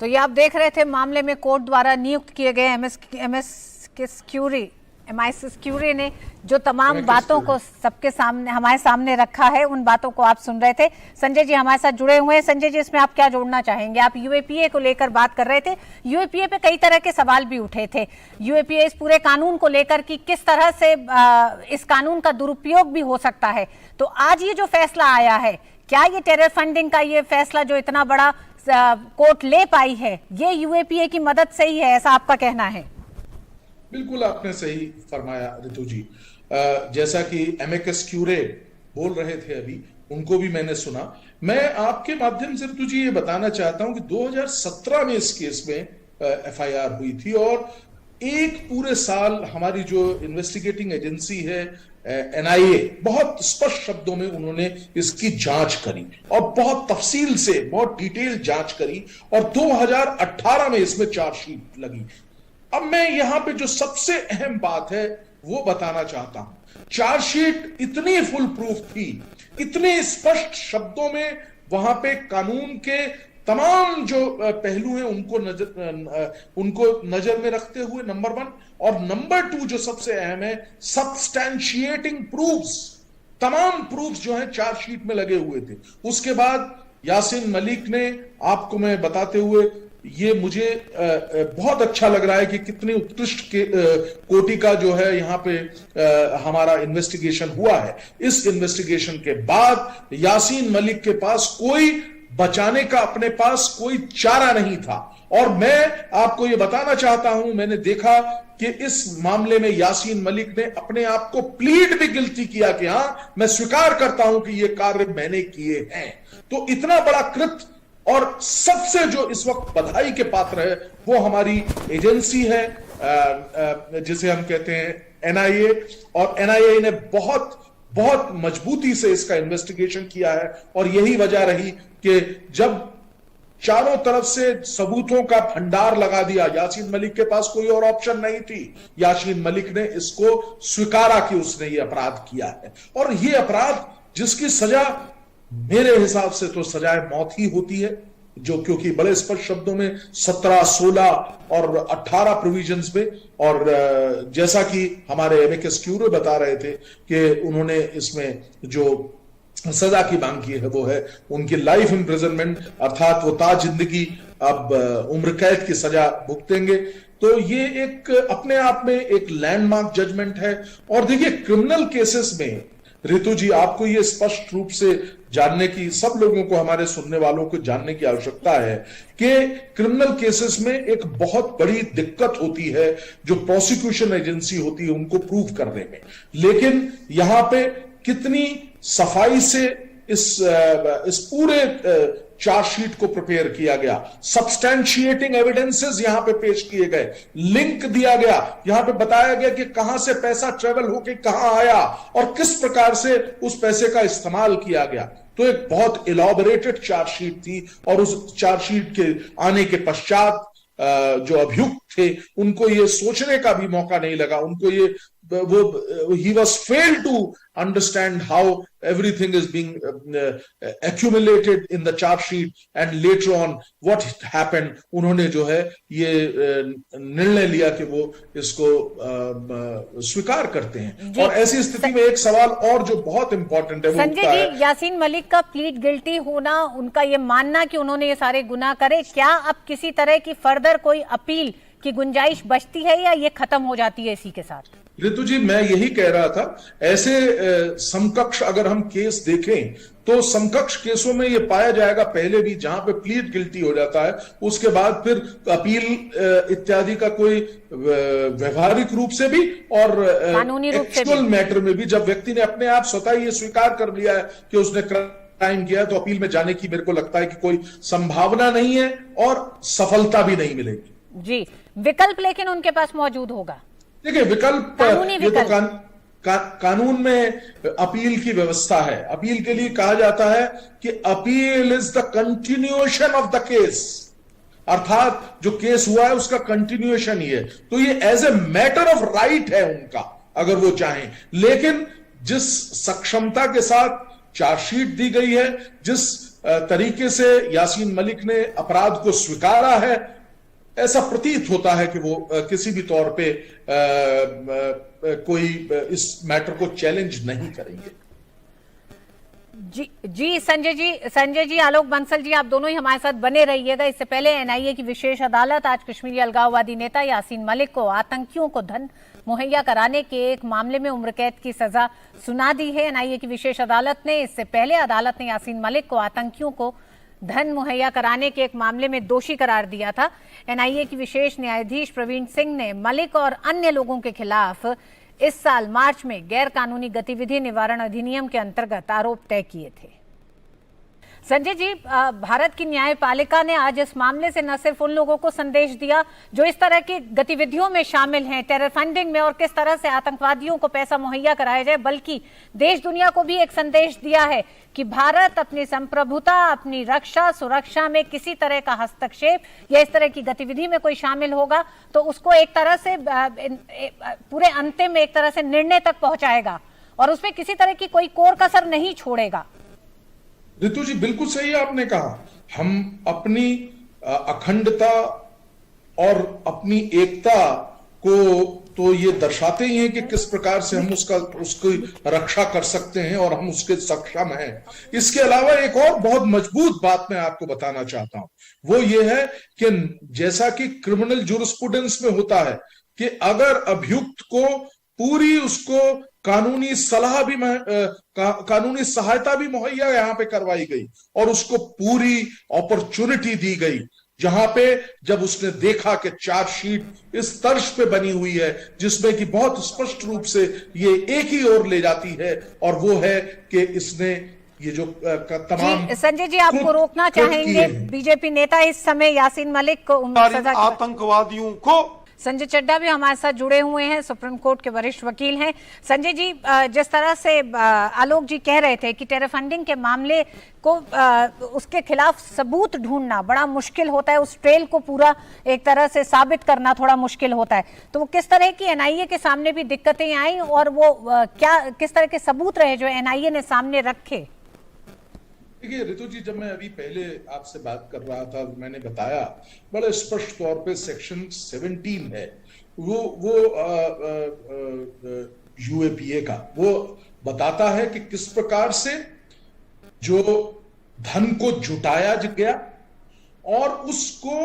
तो ये आप देख रहे थे मामले में कोर्ट द्वारा नियुक्त किए गए MIS क्यूरी ने जो तमाम बातों को सबके सामने हमारे सामने रखा है, उन बातों को आप सुन रहे थे। संजय जी हमारे साथ जुड़े हुए हैं। संजय जी, इसमें आप क्या जोड़ना चाहेंगे? आप UAPA को लेकर बात कर रहे थे। UAPA पे कई तरह के सवाल भी उठे थे। UAPA इस पूरे कानून को लेकर कि किस तरह से इस कानून का दुरुपयोग भी हो सकता है। तो आज ये जो फैसला आया है, क्या ये टेरर फंडिंग का ये फैसला जो इतना बड़ा कोर्ट ले पाई है, ये UAPA की मदद से ही है, ऐसा आपका कहना है? बिल्कुल आपने सही फरमाया ऋतु जी। जैसा कि एमिकस क्यूरे बोल रहे थे अभी, उनको भी मैंने सुना। मैं आपके माध्यम से ऋतु जी ये बताना चाहता हूं कि 2017 में इस केस में FIR हुई थी और एक पूरे साल हमारी जो इन्वेस्टिगेटिंग एजेंसी है NIA, बहुत स्पष्ट शब्दों में उन्होंने इसकी जांच करी और बहुत तफसील से, बहुत डिटेल जांच करी और 2018 में इसमें चार्जशीट लगी। अब मैं यहां पे जो सबसे अहम बात है वो बताना चाहता हूं। चार्जशीट इतनी फुल प्रूफ थी, इतने स्पष्ट शब्दों में वहां पे कानून के तमाम जो पहलू हैं उनको नजर में रखते हुए, नंबर 1, और नंबर 2 जो सबसे अहम है, सब्सटैंशिएटिंग प्रूफ्स। तमाम प्रूफ्स जो हैं चार्जशीट में लगे हुए थे। उसके बाद यासीन मलिक ने, आपको मैं बताते हुए, ये मुझे बहुत अच्छा लग रहा है कि कितनी उत्कृष्ट कोटि का जो है यहाँ पे हमारा इन्वेस्टिगेशन हुआ है। इस इन्वेस्टिगेशन के बाद यासीन मलिक के पास कोई बचाने का, अपने पास कोई चारा नहीं था। और मैं आपको ये बताना चाहता हूं, मैंने देखा कि इस मामले में यासीन मलिक ने अपने आप को प्लीड भी गिल्टी किया कि हां, मैं स्वीकार करता हूं कि ये कार्य मैंने किए हैं। तो इतना बड़ा कृत्य, और सबसे जो इस वक्त बधाई के पात्र है वो हमारी एजेंसी है जिसे हम कहते हैं NIA, और NIA ने बहुत बहुत मजबूती से इसका इन्वेस्टिगेशन किया है। और यही वजह रही कि जब चारों तरफ से सबूतों का भंडार लगा दिया, यासीन मलिक के पास कोई और ऑप्शन नहीं थी। यासीन मलिक ने इसको स्वीकारा कि उसने ये अपराध किया है, और ये अपराध जिसकी सजा मेरे हिसाब से तो सजाए मौत ही होती है, जो क्योंकि बड़े स्पष्ट शब्दों में 17, 16 और 18 प्रोविजंस में, और जैसा कि हमारे एमिकस क्यूरे बता रहे थे कि उन्होंने इसमें जो सजा की मांग की है वो है उनकी लाइफ इंप्रिजनमेंट, अर्थात वो ता जिंदगी अब उम्र कैद की सजा भुगतेंगे। तो ये एक अपने आप में एक लैंडमार्क जजमेंट है। और देखिए, क्रिमिनल केसेस में ऋतु जी, आपको ये स्पष्ट रूप से जानने की, सब लोगों को, हमारे सुनने वालों को जानने की आवश्यकता है कि क्रिमिनल केसेस में एक बहुत बड़ी दिक्कत होती है जो प्रोसिक्यूशन एजेंसी होती है उनको प्रूव करने में। लेकिन यहां पे कितनी सफाई से इस पूरे चार्जशीट को प्रिपेयर किया गया, सब्सटैंशिएटिंग एविडेंसेस यहां पे पेश किए गए, लिंक दिया गया, यहां पे बताया गया कि कहां से पैसा ट्रेवल होके कहां आया और किस प्रकार से उस पैसे का इस्तेमाल किया गया। तो एक बहुत इलॉबरेटेड चार्जशीट थी, और उस चार्जशीट के आने के पश्चात जो अभियुक्त थे उनको ये सोचने का भी मौका नहीं लगा, उनको ये he was failed to understand how everything is being accumulated in the charge sheet and later on what happened। उन्होंने जो है ये निर्णय लिया कि वो इसको स्वीकार करते हैं। और ऐसी स्थिति में एक सवाल और जो बहुत इंपॉर्टेंट है वो संजय जी, यासीन मलिक का प्लीड गिल्टी होना, उनका ये मानना कि उन्होंने ये सारे गुनाह करे, क्या अब किसी तरह की फर्दर कोई अपील की गुंजाइश बचती है या ये खत्म हो जाती है इसी के साथ? ऋतु जी, मैं यही कह रहा था, ऐसे समकक्ष अगर हम केस देखें तो समकक्ष केसों में ये पाया जाएगा, पहले भी जहां पे प्लीड गिल्टी हो जाता है उसके बाद फिर अपील इत्यादि का कोई व्यवहारिक रूप से भी और एक्चुअल मैटर में भी, जब व्यक्ति ने अपने आप स्वतः ये स्वीकार कर लिया है कि उसने क्राइम किया, तो अपील में जाने की मेरे को लगता है कि कोई संभावना नहीं है और सफलता भी नहीं मिलेगी। जी, विकल्प लेकिन उनके पास मौजूद होगा। देखिए, विकल्प ये तो कानून में अपील की व्यवस्था है। अपील के लिए कहा जाता है कि appeal is the continuation of the case, अर्थात जो केस हुआ है उसका कंटिन्यूएशन ही है। तो ये as a matter of right है उनका, अगर वो चाहें। लेकिन जिस सक्षमता के साथ चार्जशीट दी गई है, जिस तरीके से यासीन मलिक ने अपराध को स्वीकारा है, ऐसा प्रतीत होता है कि वो किसी भी तौर पे कोई इस मैटर को चैलेंज नहीं करेंगे। जी संजय जी, आलोक बंसल जी, आप दोनों ही हमारे साथ बने रहिएगा। इससे पहले एनआईए की विशेष अदालत आज कश्मीरी अलगाववादी नेता यासीन मलिक को आतंकियों को धन मुहैया कराने के एक मामले में उम्र कैद की सजा सुना दी है। एनआईए की विशेष अदालत ने इससे पहले अदालत ने यासीन मलिक को आतंकियों को धन मुहैया कराने के एक मामले में दोषी करार दिया था। एनआईए की विशेष न्यायाधीश प्रवीण सिंह ने मलिक और अन्य लोगों के खिलाफ इस साल मार्च में गैर कानूनी गतिविधि निवारण अधिनियम के अंतर्गत आरोप तय किए थे। संजय जी, भारत की न्यायपालिका ने आज इस मामले से न सिर्फ उन लोगों को संदेश दिया जो इस तरह की गतिविधियों में शामिल हैं, टेरर फंडिंग में, और किस तरह से आतंकवादियों को पैसा मुहैया कराया जाए, बल्कि देश दुनिया को भी एक संदेश दिया है कि भारत अपनी संप्रभुता, अपनी रक्षा सुरक्षा में किसी तरह का हस्तक्षेप या इस तरह की गतिविधि में कोई शामिल होगा तो उसको एक तरह से पूरे अंतिम में एक तरह से निर्णय तक पहुंचाएगा और उसमें किसी तरह की कोई कोर कसर नहीं छोड़ेगा। रितु जी, बिल्कुल सही आपने कहा। हम अपनी अखंडता और अपनी एकता को तो ये दर्शाते ही हैं कि किस प्रकार से हम उसकी रक्षा कर सकते हैं और हम उसके सक्षम हैं। इसके अलावा एक और बहुत मजबूत बात मैं आपको बताना चाहता हूं, वो ये है कि जैसा कि क्रिमिनल जूरिस्प्रूडेंस में होता है कि अगर अभियुक्त को पूरी उसको कानूनी सलाह भी कानूनी सहायता भी मुहैया यहां पे करवाई गई और उसको पूरी अपॉर्चुनिटी दी गई, जहां पे जब उसने देखा कि चार्जशीट इस तर्ज पे बनी हुई है जिसमें कि बहुत स्पष्ट रूप से ये एक ही ओर ले जाती है और वो है कि इसने ये जो तमाम संजय जी, आपको रोकना चाहेंगे। बीजेपी नेता इस समय यासीन मलिक को आतंकवादियों को संजय चड्ढा भी हमारे साथ जुड़े हुए हैं, सुप्रीम कोर्ट के वरिष्ठ वकील हैं। संजय जी, जिस तरह से आलोक जी कह रहे थे कि टेरर फंडिंग के मामले को उसके खिलाफ सबूत ढूंढना बड़ा मुश्किल होता है, उस ट्रेल को पूरा एक तरह से साबित करना थोड़ा मुश्किल होता है, तो वो किस तरह की एनआईए के सामने भी दिक्कतें आई और वो किस तरह के सबूत रहे जो एनआईए ने सामने रखे? देखिए रितु जी, जब मैं अभी पहले आपसे बात कर रहा था मैंने बताया बड़े स्पष्ट तौर पे सेक्शन 17 है वो यूएपीए का, वो बताता है कि किस प्रकार से जो धन को जुटाया गया और उसको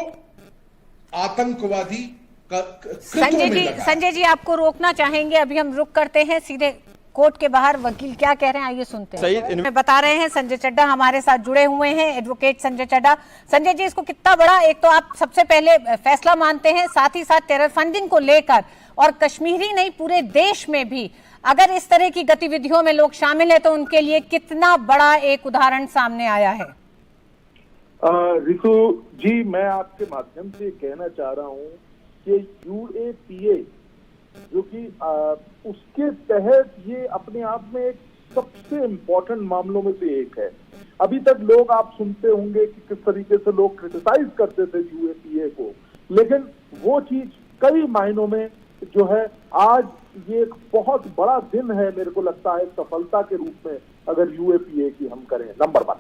आतंकवादी संजय जी आपको रोकना चाहेंगे, अभी हम रुक करते हैं, सीधे कोर्ट के बाहर वकील क्या कह रहे हैं आइए सुनते हैं। बता रहे हैं संजय चड्ढा हमारे साथ जुड़े हुए हैं, एडवोकेट संजय चड्ढा। संजय जी, इसको कितना बड़ा एक तो आप सबसे पहले फैसला मानते हैं, साथ ही साथ टेरर फंडिंग को लेकर और कश्मीरी नहीं पूरे देश में भी अगर इस तरह की गतिविधियों में लोग शामिल है तो उनके लिए कितना बड़ा एक उदाहरण सामने आया है? रितु जी, मैं आपके माध्यम से कहना चाह रहा हूं कि यूएपीए जो कि उसके तहत ये अपने आप में एक सबसे इम्पोर्टेंट मामलों में से एक है। अभी तक लोग आप सुनते होंगे कि किस तरीके से लोग क्रिटिसाइज करते थे यूएपीए को, लेकिन वो चीज कई मायनों में जो है आज ये एक बहुत बड़ा दिन है, मेरे को लगता है सफलता के रूप में अगर यूएपीए की हम करें। नंबर 1।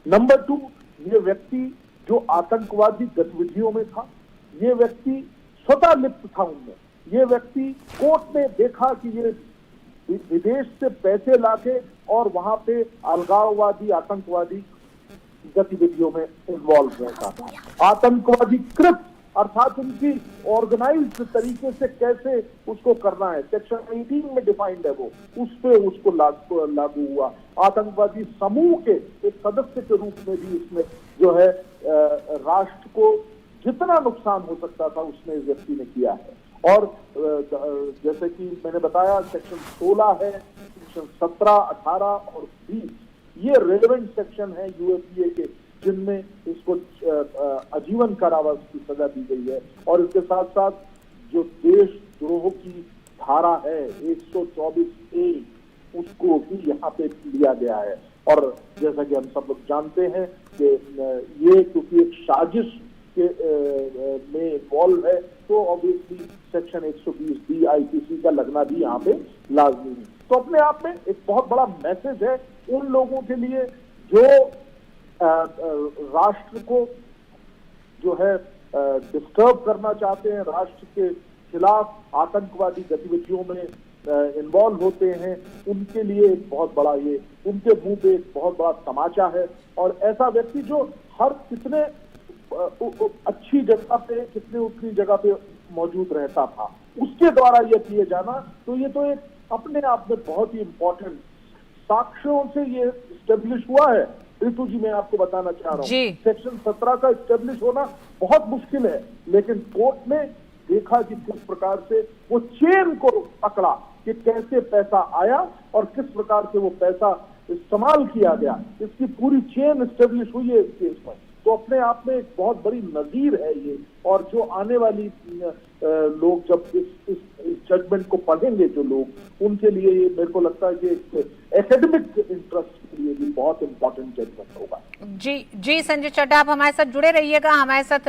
नंबर 2, ये व्यक्ति जो आतंकवादी गतिविधियों में था, ये व्यक्ति स्वतः लिप्त था उनमें। ये व्यक्ति कोर्ट ने देखा कि ये विदेश से पैसे लाके और वहां पे अलगाववादी आतंकवादी गतिविधियों में इन्वॉल्व रहता था। आतंकवादी कृत अर्थात उनकी ऑर्गेनाइज्ड तरीके से कैसे उसको करना है, सेक्शन 18 में डिफाइंड है वो, उस पे उसको लागू हुआ। आतंकवादी समूह के एक सदस्य के रूप में भी इसमें जो है राष्ट्र को जितना नुकसान हो सकता था उसने इस व्यक्ति ने किया है। और जैसे कि मैंने बताया सेक्शन 16 है, सेक्शन 17, 18 और 20 ये रेलेवेंट सेक्शन है यूएपीए के जिनमें इसको आजीवन कारावास की सजा दी गई है। और इसके साथ साथ जो देशद्रोह की धारा है 124A उसको भी यहाँ पे लिया गया है। और जैसा कि हम सब लोग जानते हैं कि ये क्योंकि एक साजिश के में इन्वॉल्व है तो ऑब्वियसली सेक्शन 120D आईपीसी का लगना भी यहाँ पे लाजमी है। तो अपने आप में एक बहुत बड़ा मैसेज है उन लोगों के लिए जो राष्ट्र को जो है डिस्टर्ब करना चाहते हैं, राष्ट्र के खिलाफ आतंकवादी गतिविधियों में इन्वॉल्व होते हैं, उनके लिए एक बहुत बड़ा ये उनके मुंह पे एक बहुत बड़ा तमाचा है। और ऐसा व्यक्ति जो हर कितने अच्छी जगह पे कितने उत्तरी जगह पे मौजूद रहता था, उसके द्वारा ये किए जाना, तो ये तो एक अपने आप में बहुत ही इंपॉर्टेंट साक्ष्यों से ये स्टेब्लिश हुआ है। ऋतु जी, मैं आपको बताना चाह रहा हूँ, सेक्शन 17 का स्टेब्लिश होना बहुत मुश्किल है, लेकिन कोर्ट ने देखा कि किस प्रकार से वो चेन को पकड़ा कि कैसे पैसा आया और किस प्रकार से वो पैसा इस्तेमाल किया गया, इसकी पूरी चेन स्टेब्लिश हुई है इस केस में। तो अपने आप में एक बहुत बड़ी नजीर है ये। और जो आने वाली लोग जब इस जजमेंट को पढ़ेंगे, जो लोग, उनके लिए ये मेरे को लगता है कि एकेडमिक इंटरेस्ट के लिए भी बहुत इंपॉर्टेंट जजमेंट होगा। जी संजय चड्ढा, आप हमारे साथ जुड़े रहिएगा, हमारे साथ